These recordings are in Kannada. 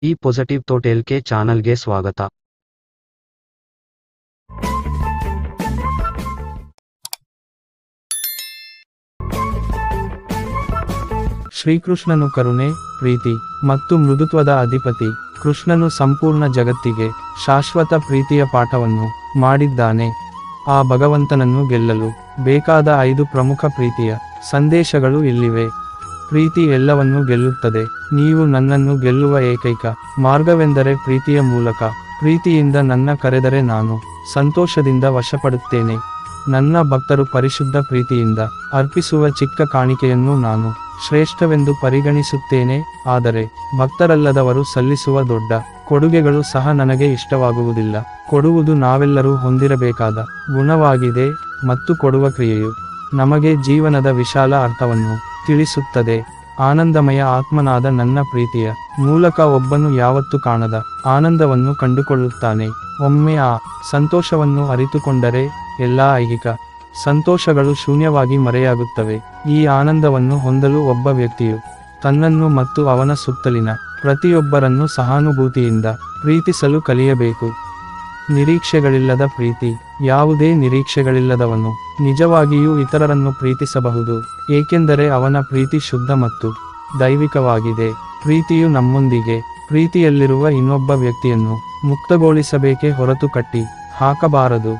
ಈ ಪಾಸಿಟಿವ್ ಥಾಟ್ ಎಲ್ಕೆ ಚಾನಲ್ಗೆ ಸ್ವಾಗತ. ಶ್ರೀಕೃಷ್ಣನು ಕರುಣೆ, ಪ್ರೀತಿ ಮತ್ತು ಮೃದುತ್ವದ ಅಧಿಪತಿ. ಕೃಷ್ಣನು ಸಂಪೂರ್ಣ ಜಗತ್ತಿಗೆ ಶಾಶ್ವತ ಪ್ರೀತಿಯ ಪಾಠವನ್ನು ಮಾಡಿದ್ದಾನೆ. ಆ ಭಗವಂತನನ್ನು ಗೆಲ್ಲಲು ಬೇಕಾದ 5 ಪ್ರಮುಖ ಪ್ರೀತಿಯ ಸಂದೇಶಗಳು ಇಲ್ಲಿವೆ. ಪ್ರೀತಿ ಎಲ್ಲವನ್ನೂ ಗೆಲ್ಲುತ್ತದೆ. ನೀವು ನನ್ನನ್ನು ಗೆಲ್ಲುವ ಏಕೈಕ ಮಾರ್ಗವೆಂದರೆ ಪ್ರೀತಿಯ ಮೂಲಕ. ಪ್ರೀತಿಯಿಂದ ನನ್ನ ಕರೆದರೆ ನಾನು ಸಂತೋಷದಿಂದ ವಶಪಡುತ್ತೇನೆ. ನನ್ನ ಭಕ್ತರು ಪರಿಶುದ್ಧ ಪ್ರೀತಿಯಿಂದ ಅರ್ಪಿಸುವ ಚಿಕ್ಕ ಕಾಣಿಕೆಯನ್ನು ನಾನು ಶ್ರೇಷ್ಠವೆಂದು ಪರಿಗಣಿಸುತ್ತೇನೆ. ಆದರೆ ಭಕ್ತರಲ್ಲದವರು ಸಲ್ಲಿಸುವ ದೊಡ್ಡ ಕೊಡುಗೆಗಳು ಸಹ ನನಗೆ ಇಷ್ಟವಾಗುವುದಿಲ್ಲ. ಕೊಡುವುದು ನಾವೆಲ್ಲರೂ ಹೊಂದಿರಬೇಕಾದ ಗುಣವಾಗಿದೆ ಮತ್ತು ಕೊಡುವ ಕ್ರಿಯೆಯು ನಮಗೆ ಜೀವನದ ವಿಶಾಲ ಅರ್ಥವನ್ನು ತಿಳಿಸುತ್ತದೆ. ಆನಂದಮಯ ಆತ್ಮನಾದ ನನ್ನ ಪ್ರೀತಿಯ ಮೂಲಕ ಒಬ್ಬನು ಯಾವತ್ತೂ ಕಾಣದ ಆನಂದವನ್ನು ಕಂಡುಕೊಳ್ಳುತ್ತಾನೆ. ಒಮ್ಮೆ ಆ ಸಂತೋಷವನ್ನು ಅರಿತುಕೊಂಡರೆ ಎಲ್ಲಾ ಐಹಿಕ ಸಂತೋಷಗಳು ಶೂನ್ಯವಾಗಿ ಮರೆಯಾಗುತ್ತವೆ. ಈ ಆನಂದವನ್ನು ಹೊಂದಲು ಒಬ್ಬ ವ್ಯಕ್ತಿಯು ತನ್ನನ್ನು ಮತ್ತು ಅವನ ಸುತ್ತಲಿನ ಪ್ರತಿಯೊಬ್ಬರನ್ನು ಸಹಾನುಭೂತಿಯಿಂದ ಪ್ರೀತಿಸಲು ಕಲಿಯಬೇಕು. ನಿರೀಕ್ಷೆಗಳಿಲ್ಲದ ಪ್ರೀತಿ. ಯಾವುದೇ ನಿರೀಕ್ಷೆಗಳಿಲ್ಲದವನು ನಿಜವಾಗಿಯೂ ಇತರರನ್ನು ಪ್ರೀತಿಸಬಹುದು, ಏಕೆಂದರೆ ಅವನ ಪ್ರೀತಿ ಶುದ್ಧ ಮತ್ತು ದೈವಿಕವಾಗಿದೆ. ಪ್ರೀತಿಯು ನಮ್ಮೊಂದಿಗೆ ಪ್ರೀತಿಯಲ್ಲಿರುವ ಇನ್ನೊಬ್ಬ ವ್ಯಕ್ತಿಯನ್ನು ಮುಕ್ತಗೊಳಿಸಬೇಕೇ ಹೊರತು ಕಟ್ಟಿ ಹಾಕಬಾರದು.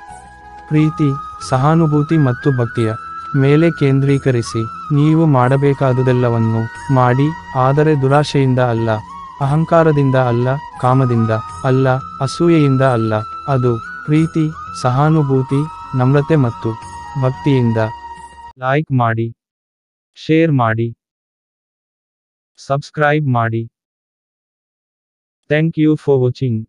ಪ್ರೀತಿ, ಸಹಾನುಭೂತಿ ಮತ್ತು ಭಕ್ತಿಯ ಮೇಲೆ ಕೇಂದ್ರೀಕರಿಸಿ. ನೀವು ಮಾಡಬೇಕಾದುದೆಲ್ಲವನ್ನೂ ಮಾಡಿ, ಆದರೆ ದುರಾಶೆಯಿಂದ ಅಲ್ಲ, ಅಹಂಕಾರದಿಂದ ಅಲ್ಲ, ಕಾಮದಿಂದ ಅಲ್ಲ, ಅಸೂಯೆಯಿಂದ ಅಲ್ಲ. ಅದು ಪ್ರೀತಿ, ಸಹಾನುಭೂತಿ, ನಮ್ರತೆ ಮತ್ತು ಭಕ್ತಿಯಿಂದ. ಲೈಕ್ ಮಾಡಿ, ಶೇರ್ ಮಾಡಿ, ಸಬ್ಸ್ಕ್ರೈಬ್ ಮಾಡಿ. Thank you for watching.